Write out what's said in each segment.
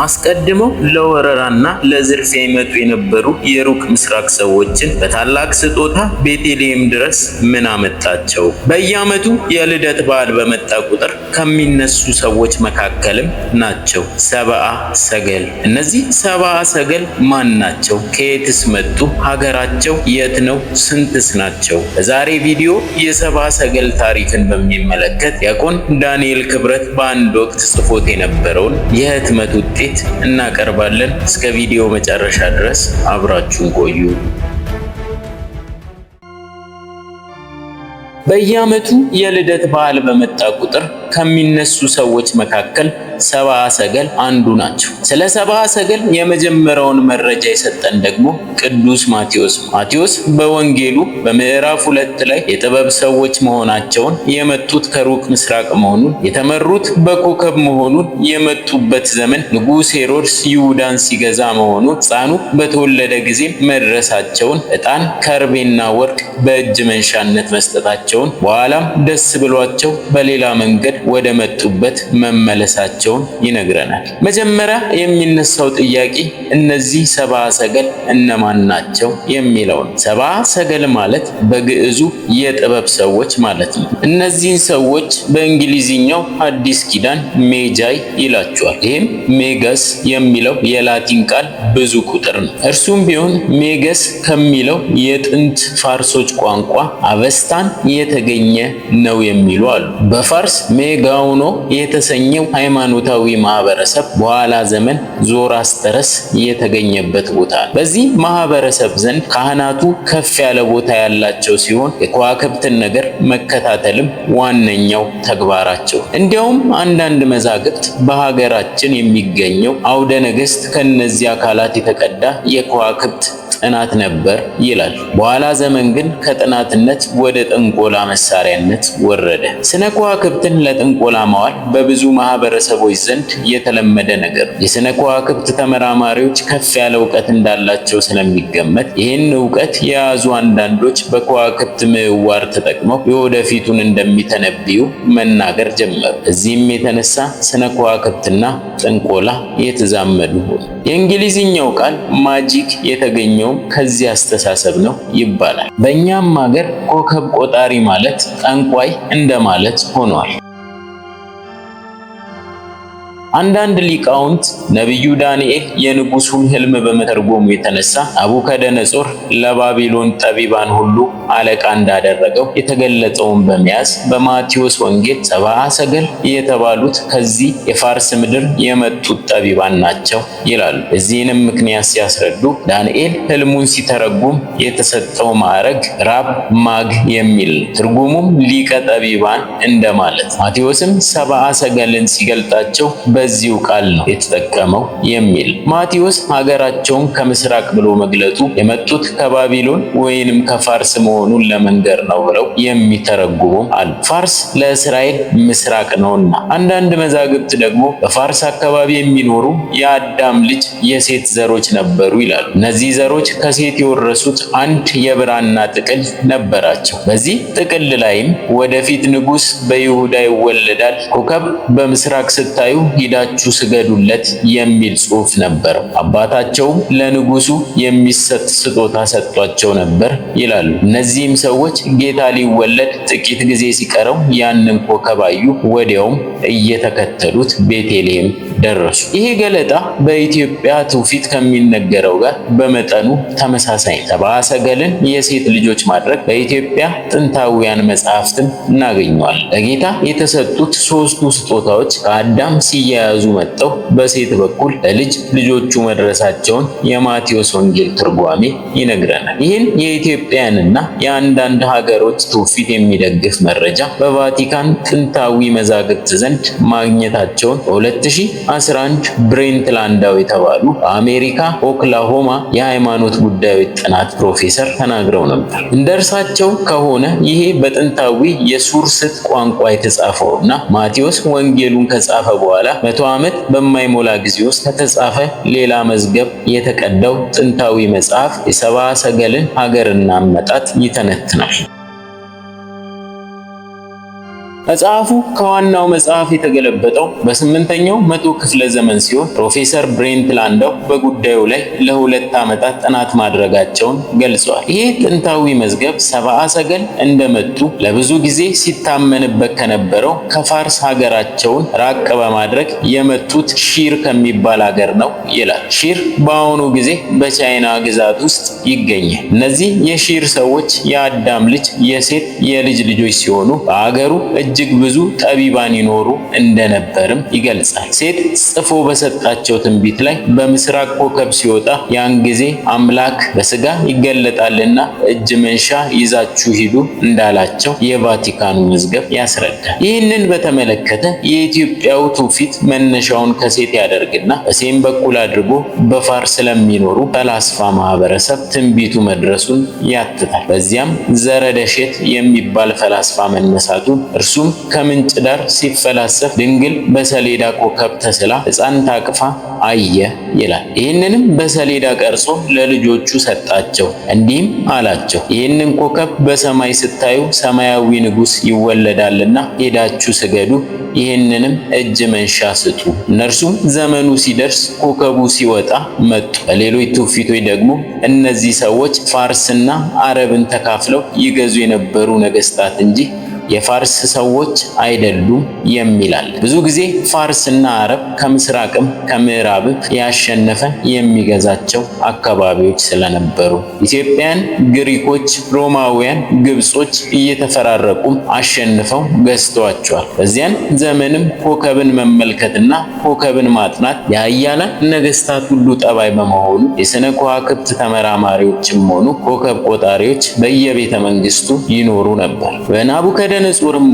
አስቀድመው ለወረራና ለዝርፊያ ይመጡ የነበሩ የሩቅ ምስራቅ ሰዎችን በታላቅ ስጦታ ቤተልሔም ድረስ ምን አመጣቸው? በየዓመቱ የልደት በዓል በመጣ ቁጥር ከሚነሱ ሰዎች መካከልም ናቸው ሰብአ ሰገል። እነዚህ ሰብአ ሰገል ማን ናቸው? ከየትስ መጡ? ሀገራቸው የት ነው? ስንትስ ናቸው? በዛሬ ቪዲዮ የሰብአ ሰገል ታሪክን በሚመለከት ዲያቆን ዳንኤል ክብረት በአንድ ወቅት ጽፎት የነበረውን የህትመት ውጤት እናቀርባለን። እስከ ቪዲዮ መጨረሻ ድረስ አብራችሁን ቆዩ። በየዓመቱ የልደት በዓል በመጣ ቁጥር ከሚነሱ ሰዎች መካከል ሰብአ ሰገል አንዱ ናቸው። ስለ ሰብአ ሰገል የመጀመሪያውን መረጃ የሰጠን ደግሞ ቅዱስ ማቴዎስ። ማቴዎስ በወንጌሉ በምዕራፍ 2 ላይ የጥበብ ሰዎች መሆናቸውን፣ የመጡት ከሩቅ ምስራቅ መሆኑን፣ የተመሩት በኮከብ መሆኑን፣ የመጡበት ዘመን ንጉሥ ሄሮድስ ይሁዳን ሲገዛ መሆኑን፣ ሕፃኑ በተወለደ ጊዜ መድረሳቸውን፣ ዕጣን ከርቤና ወርቅ በእጅ መንሻነት መስጠታቸውን፣ በኋላም ደስ ብሏቸው በሌላ መንገድ ወደ መጡበት መመለሳቸውን ይነግረናል። መጀመሪያ የሚነሳው ጥያቄ እነዚህ ሰብአ ሰገል እነማን ናቸው የሚለው ነው። ሰብአ ሰገል ማለት በግዕዙ የጥበብ ሰዎች ማለት ነው። እነዚህን ሰዎች በእንግሊዝኛው አዲስ ኪዳን ሜጃይ ይላቸዋል። ይህም ሜገስ የሚለው የላቲን ቃል ብዙ ቁጥር ነው። እርሱም ቢሆን ሜገስ ከሚለው የጥንት ፋርሶች ቋንቋ አበስታን የተገኘ ነው የሚሉ አሉ። በፋርስ ሜጋውኖ የተሰኘው ሃይማኖታዊ ማህበረሰብ በኋላ ዘመን ዞራስተረስ የተገኘበት ቦታ ነው። በዚህ ማህበረሰብ ዘንድ ካህናቱ ከፍ ያለ ቦታ ያላቸው ሲሆን የከዋክብትን ነገር መከታተልም ዋነኛው ተግባራቸው። እንዲያውም አንዳንድ መዛግብት በሀገራችን የሚገኘው አውደ ነገሥት ከነዚህ አካላት የተቀዳ የከዋክብት ጥናት ነበር ይላል። በኋላ ዘመን ግን ከጥናትነት ወደ ጥንቆላ መሳሪያነት ወረደ። ስነ ከዋክብትን ለጥንቆላ ማዋል በብዙ ማህበረሰቦች ዘንድ የተለመደ ነገር ነው። የስነ ከዋክብት ተመራማሪዎች ከፍ ያለ እውቀት እንዳላቸው ስለሚገመት ይህን እውቀት የያዙ አንዳንዶች በከዋክብት ምህዋር ተጠቅመው የወደፊቱን እንደሚተነብዩ መናገር ጀመሩ። እዚህም የተነሳ ስነ ከዋክብትና ጥንቆላ የተዛመዱ ሆኑ። የእንግሊዝኛው ቃል ማጂክ የተገኘው ከዚህ አስተሳሰብ ነው ይባላል። በእኛም ሀገር ኮከብ ቆጣሪ ማለት ጠንቋይ እንደማለት ሆኗል። አንዳንድ ሊቃውንት ነቢዩ ዳንኤል የንጉሱን ህልም በመተርጎሙ የተነሳ ናቡከደነጾር ለባቢሎን ጠቢባን ሁሉ አለቃ እንዳደረገው የተገለጸውን በመያዝ በማቴዎስ ወንጌል ሰብአ ሰገል የተባሉት ከዚህ የፋርስ ምድር የመጡት ጠቢባን ናቸው ይላሉ። እዚህንም ምክንያት ሲያስረዱ ዳንኤል ህልሙን ሲተረጉም የተሰጠው ማዕረግ ራብ ማግ የሚል ነው። ትርጉሙም ሊቀ ጠቢባን እንደማለት። ማቴዎስም ሰብአ ሰገልን ሲገልጣቸው በዚሁ ቃል ነው የተጠቀመው የሚል። ማቴዎስ ሀገራቸውን ከምስራቅ ብሎ መግለጡ የመጡት ከባቢሎን ወይንም ከፋርስ መሆኑን ለመንገር ነው ብለው የሚተረጉሙ አሉ። ፋርስ ለእስራኤል ምስራቅ ነውና። አንዳንድ መዛግብት ደግሞ በፋርስ አካባቢ የሚኖሩ የአዳም ልጅ የሴት ዘሮች ነበሩ ይላሉ። እነዚህ ዘሮች ከሴት የወረሱት አንድ የብራና ጥቅል ነበራቸው። በዚህ ጥቅል ላይም ወደፊት ንጉሥ በይሁዳ ይወለዳል፣ ኮከብ በምስራቅ ስታዩ ሂዳችሁ ስገዱለት የሚል ጽሑፍ ነበረው። አባታቸውም ለንጉሱ የሚሰጥ ስጦታ ሰጥቷቸው ነበር ይላሉ። እነዚህም ሰዎች ጌታ ሊወለድ ጥቂት ጊዜ ሲቀረው ያንን ኮከብ አዩ። ወዲያውም እየተከተሉት ቤተልሔም ደረሱ። ይሄ ገለጣ በኢትዮጵያ ትውፊት ከሚነገረው ጋር በመጠኑ ተመሳሳይ ነው። ሰብአ ሰገልን የሴት ልጆች ማድረግ በኢትዮጵያ ጥንታውያን መጽሐፍትም እናገኘዋለን። ለጌታ የተሰጡት ሦስቱ ስጦታዎች ከአዳም ሲያያዙ መጥተው በሴት በኩል ለልጅ ልጆቹ መድረሳቸውን የማቴዎስ ወንጌል ትርጓሜ ይነግረናል። ይህን የኢትዮጵያንና የአንዳንድ ሀገሮች ትውፊት የሚደግፍ መረጃ በቫቲካን ጥንታዊ መዛግብት ዘንድ ማግኘታቸውን በ2011 ብሬንት ላንዳው የተባሉ በአሜሪካ ኦክላሆማ የሃይማኖት ጉዳዮች ጥናት ፕሮፌሰር ተናግረው ነበር። እንደ እርሳቸው ከሆነ ይሄ በጥንታዊ የሱርስት ቋንቋ የተጻፈውና ማቴዎስ ወንጌሉን ከጻፈ በኋላ 100 ዓመት በማይሞላ ጊዜ ውስጥ ከተጻፈ ሌላ መዝገብ የተቀዳው ጥንታዊ መጽሐፍ የሰብአ ሰገልን ሀገርና አመጣጥ ይተነትናል። መጽሐፉ ከዋናው መጽሐፍ የተገለበጠው በ8ኛው መቶ ክፍለ ዘመን ሲሆን ፕሮፌሰር ብሬንት ላንዳው በጉዳዩ ላይ ለ2 ዓመታት ጥናት ማድረጋቸውን ገልጸዋል። ይህ ጥንታዊ መዝገብ ሰብአ ሰገል እንደመጡ ለብዙ ጊዜ ሲታመንበት ከነበረው ከፋርስ ሀገራቸውን ራቅ በማድረግ የመጡት ሺር ከሚባል ሀገር ነው ይላል። ሺር በአሁኑ ጊዜ በቻይና ግዛት ውስጥ ይገኛል። እነዚህ የሺር ሰዎች የአዳም ልጅ የሴት የልጅ ልጆች ሲሆኑ በአገሩ እጅግ ብዙ ጠቢባን ይኖሩ እንደነበርም ይገልጻል። ሴት ጽፎ በሰጣቸው ትንቢት ላይ በምስራቅ ኮከብ ሲወጣ ያን ጊዜ አምላክ በስጋ ይገለጣልና እጅ መንሻ ይዛችሁ ሂዱ እንዳላቸው የቫቲካኑ መዝገብ ያስረዳል። ይህንን በተመለከተ የኢትዮጵያው ትውፊት መነሻውን ከሴት ያደርግና በሴም በኩል አድርጎ በፋርስ ስለሚኖሩ ፈላስፋ ማህበረሰብ ትንቢቱ መድረሱን ያትታል። በዚያም ዘረደሼት የሚባል ፈላስፋ መነሳቱን እርሱም ከምንጭ ዳር ሲፈላሰፍ ድንግል በሰሌዳ ኮከብ ተስላ ሕፃን ታቅፋ አየ ይላል። ይህንንም በሰሌዳ ቀርጾ ለልጆቹ ሰጣቸው። እንዲህም አላቸው፣ ይህንን ኮከብ በሰማይ ስታዩ ሰማያዊ ንጉሥ ይወለዳልና ሄዳችሁ ስገዱ፣ ይህንንም እጅ መንሻ ስጡ። እነርሱም ዘመኑ ሲደርስ ኮከቡ ሲወጣ መጡ። በሌሎች ትውፊቶች ደግሞ እነዚህ ሰዎች ፋርስና አረብን ተካፍለው ይገዙ የነበሩ ነገስታት እንጂ የፋርስ ሰዎች አይደሉም የሚላል። ብዙ ጊዜ ፋርስና አረብ ከምስራቅም ከምዕራብም ያሸነፈ የሚገዛቸው አካባቢዎች ስለነበሩ ኢትዮጵያን፣ ግሪኮች፣ ሮማውያን፣ ግብጾች እየተፈራረቁም አሸንፈው ገዝተዋቸዋል። በዚያን ዘመንም ኮከብን መመልከትና ኮከብን ማጥናት የኃያላን ነገስታት ሁሉ ጠባይ በመሆኑ የሥነ ከዋክብት ተመራማሪዎችም ሆኑ ኮከብ ቆጣሪዎች በየቤተ መንግስቱ ይኖሩ ነበር። በናቡከደነጾርም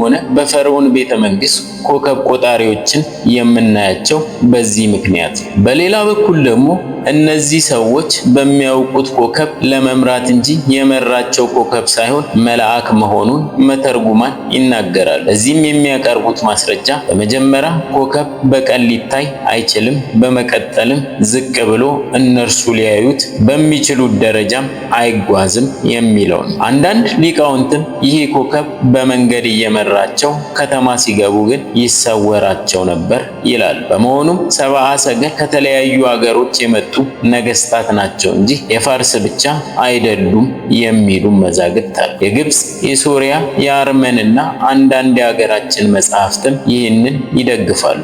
ሆነ በፈርዖን ቤተ መንግስት ኮከብ ቆጣሪዎችን የምናያቸው በዚህ ምክንያት። በሌላ በኩል ደግሞ እነዚህ ሰዎች በሚያውቁት ኮከብ ለመምራት እንጂ የመራቸው ኮከብ ሳይሆን መልአክ መሆኑን መተርጉማን ይናገራሉ። እዚህም የሚያቀርቡት ማስረጃ በመጀመሪያ ኮከብ በቀን ሊታይ አይችልም፣ በመቀጠልም ዝቅ ብሎ እነርሱ ሊያዩት በሚችሉት ደረጃም አይጓዝም የሚለው ነው። አንዳንድ ሊቃውንትም ይሄ ኮከብ በመንገድ እየመራቸው ከተማ ሲገቡ ግን ይሰወራቸው ነበር ይላል። በመሆኑም ሰብአ ሰገል ከተለያዩ ሀገሮች የመጡ ነገስታት ናቸው እንጂ የፋርስ ብቻ አይደሉም የሚሉ መዛግብት አሉ። የግብጽ፣ የሶሪያ፣ የአርመንና አንዳንድ የሀገራችን መጽሐፍትም ይህንን ይደግፋሉ።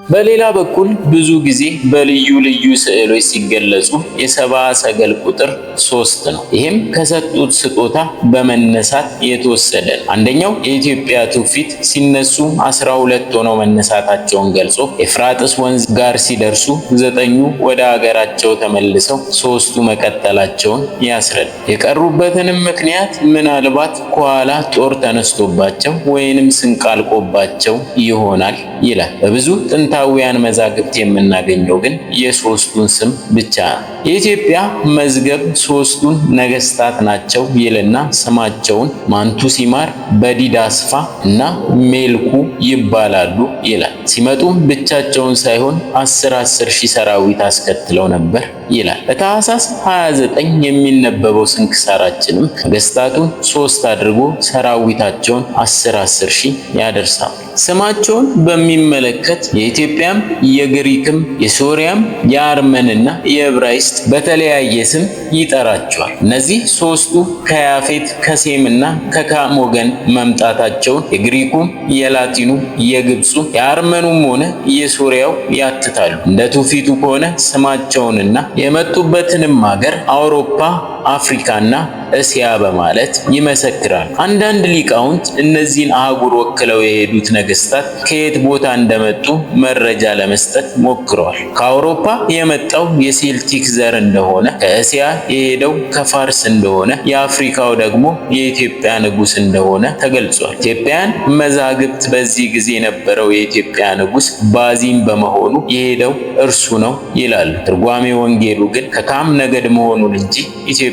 በሌላ በኩል ብዙ ጊዜ በልዩ ልዩ ስዕሎች ሲገለጹ የሰብአ ሰገል ቁጥር 3 ነው። ይህም ከሰጡት ስጦታ በመነሳት የተወሰደ ነው። አንደኛው የኢትዮጵያ ትውፊት ሲነሱ 12 ሆነው መነሳታቸውን ገልጾ ኤፍራጥስ ወንዝ ጋር ሲደርሱ 9ኙ ወደ ሀገራቸው ተመልሰው 3ቱ መቀጠላቸውን ያስረዳል። የቀሩበትንም ምክንያት ምናልባት ከኋላ ጦር ተነስቶባቸው ወይንም ስንቅ አልቆባቸው ይሆናል ይላል። በብዙ ጥንታውያን መዛግብት የምናገኘው ግን የ3ቱን ስም ብቻ ነው። የኢትዮጵያ መዝገብ 3ቱን ነገስታት ናቸው ይልና ስማቸውን ማንቱሲማር፣ በዲዳስፋ እና ሜልኩ ይባላሉ ይላል። ሲመጡም ብቻቸውን ሳይሆን 10 ሺህ ሰራዊት አስከትለው ነበር ይላል። በታኅሳስ 29 የሚነበበው ስንክሳራችንም ነገስታቱን 3 አድርጎ ሰራዊታቸውን 10 ሺህ ያደርሳል። ስማቸውን በሚመለከት የኢትዮጵያም የግሪክም የሶሪያም የአርመንና የዕብራይስጥ በተለያየ ስም ይጠራቸዋል። እነዚህ 3ቱ ከያፌት ከሴምና ከካም ወገን መምጣታቸውን የግሪኩም የላቲኑ የግብፁ የአርመኑም ሆነ የሶሪያው ያትታሉ። እንደ ትውፊቱ ከሆነ ስማቸውንና የመጡበትንም ሀገር አውሮፓ፣ አፍሪካና እስያ በማለት ይመሰክራሉ። አንዳንድ ሊቃውንት እነዚህን አህጉር ወክለው የሄዱት ነገስታት ከየት ቦታ እንደመጡ መረጃ ለመስጠት ሞክረዋል። ከአውሮፓ የመጣው የሴልቲክ ዘር እንደሆነ፣ ከእስያ የሄደው ከፋርስ እንደሆነ፣ የአፍሪካው ደግሞ የኢትዮጵያ ንጉስ እንደሆነ ተገልጿል። ኢትዮጵያን መዛግብት በዚህ ጊዜ የነበረው የኢትዮጵያ ንጉስ ባዚም በመሆኑ የሄደው እርሱ ነው ይላሉ። ትርጓሜ ወንጌሉ ግን ከካም ነገድ መሆኑን እንጂ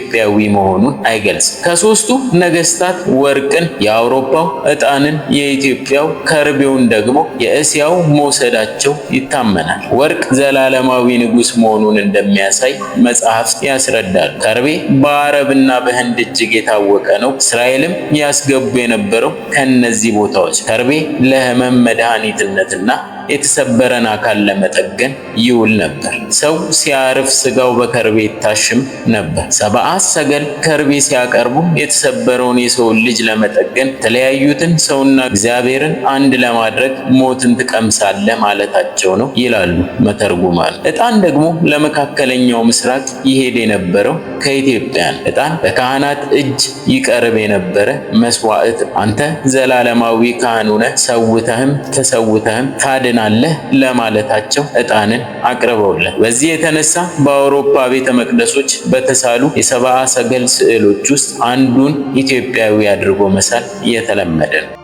ኢትዮጵያዊ መሆኑን አይገልጽም። ከሶስቱ ነገስታት ወርቅን የአውሮፓው፣ ዕጣንን የኢትዮጵያው፣ ከርቤውን ደግሞ የእስያው መውሰዳቸው ይታመናል። ወርቅ ዘላለማዊ ንጉስ መሆኑን እንደሚያሳይ መጽሐፍት ያስረዳሉ። ከርቤ በአረብና በህንድ እጅግ የታወቀ ነው። እስራኤልም ያስገቡ የነበረው ከነዚህ ቦታዎች ከርቤ ለህመም መድኃኒትነትና የተሰበረን አካል ለመጠገን ይውል ነበር። ሰው ሲያርፍ ስጋው በከርቤ ይታሽም ነበር። ሰብአ ሰገል ከርቤ ሲያቀርቡ የተሰበረውን የሰውን ልጅ ለመጠገን የተለያዩትን ሰውና እግዚአብሔርን አንድ ለማድረግ ሞትን ትቀምሳለህ ማለታቸው ነው ይላሉ መተርጉማን። ዕጣን ደግሞ ለመካከለኛው ምስራቅ ይሄድ የነበረው ከኢትዮጵያ ነው። ዕጣን በካህናት እጅ ይቀርብ የነበረ መስዋዕት፣ አንተ ዘላለማዊ ካህን ሆነህ ሰውተህም ተሰውተህም ታድናለህ ለማለታቸው ዕጣንን አቅርበውለት። በዚህ የተነሳ በአውሮፓ ቤተ መቅደሶች በተሳሉ የሰብአ ሰገል ስዕሎች ውስጥ አንዱን ኢትዮጵያዊ አድርጎ መሳል የተለመደ ነው።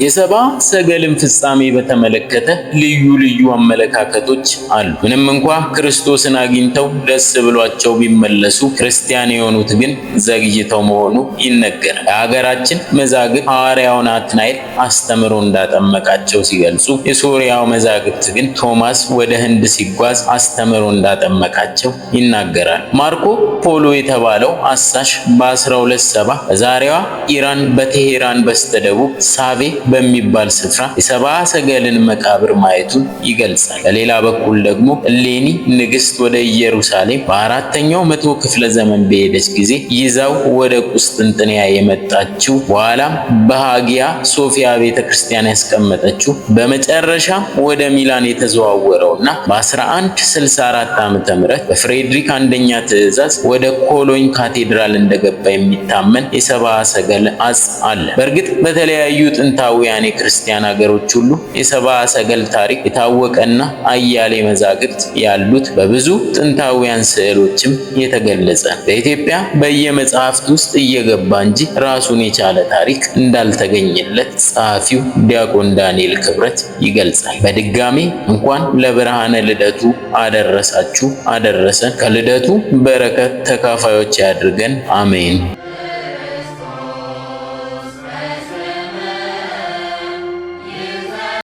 የሰብአ ሰገልን ፍጻሜ በተመለከተ ልዩ ልዩ አመለካከቶች አሉ። ምንም እንኳ ክርስቶስን አግኝተው ደስ ብሏቸው ቢመለሱ ክርስቲያን የሆኑት ግን ዘግይተው መሆኑ ይነገራል። የሀገራችን መዛግብት ሐዋርያው ናትናኤል አስተምሮ እንዳጠመቃቸው ሲገልጹ፣ የሶርያው መዛግብት ግን ቶማስ ወደ ህንድ ሲጓዝ አስተምሮ እንዳጠመቃቸው ይናገራል። ማርኮ ፖሎ የተባለው አሳሽ በ1270 በዛሬዋ ኢራን በቴሄራን በስተደቡብ ሳቤ በሚባል ስፍራ የሰብአ ሰገልን መቃብር ማየቱን ይገልጻል። በሌላ በኩል ደግሞ እሌኒ ንግስት ወደ ኢየሩሳሌም በ4ኛው መቶ ክፍለ ዘመን በሄደች ጊዜ ይዛው ወደ ቁስጥንጥንያ የመጣችው በኋላም በሃጊያ ሶፊያ ቤተክርስቲያን ያስቀመጠችው በመጨረሻ ወደ ሚላን የተዘዋወረውና በ1164 ዓመተ ምህረት በፍሬድሪክ አንደኛ ትእዛዝ ወደ ኮሎኝ ካቴድራል እንደገባ የሚታመን የሰብአ ሰገል አጽም አለ። በእርግጥ በተለያዩ ጥንታውያን የክርስቲያን ሀገሮች ሁሉ የሰብአ ሰገል ታሪክ የታወቀና አያሌ መዛግብት ያሉት በብዙ ጥንታውያን ስዕሎችም የተገለጸ በኢትዮጵያ በየመጽሐፍት ውስጥ እየገባ እንጂ ራሱን የቻለ ታሪክ እንዳልተገኘለት ጸሐፊው ዲያቆን ዳንኤል ክብረት ይገልጻል። በድጋሜ እንኳን ለብርሃነ ልደቱ አደረሳችሁ አደረሰን። ከልደቱ በረከት ተካፋዮች ያድርገን። አሜን።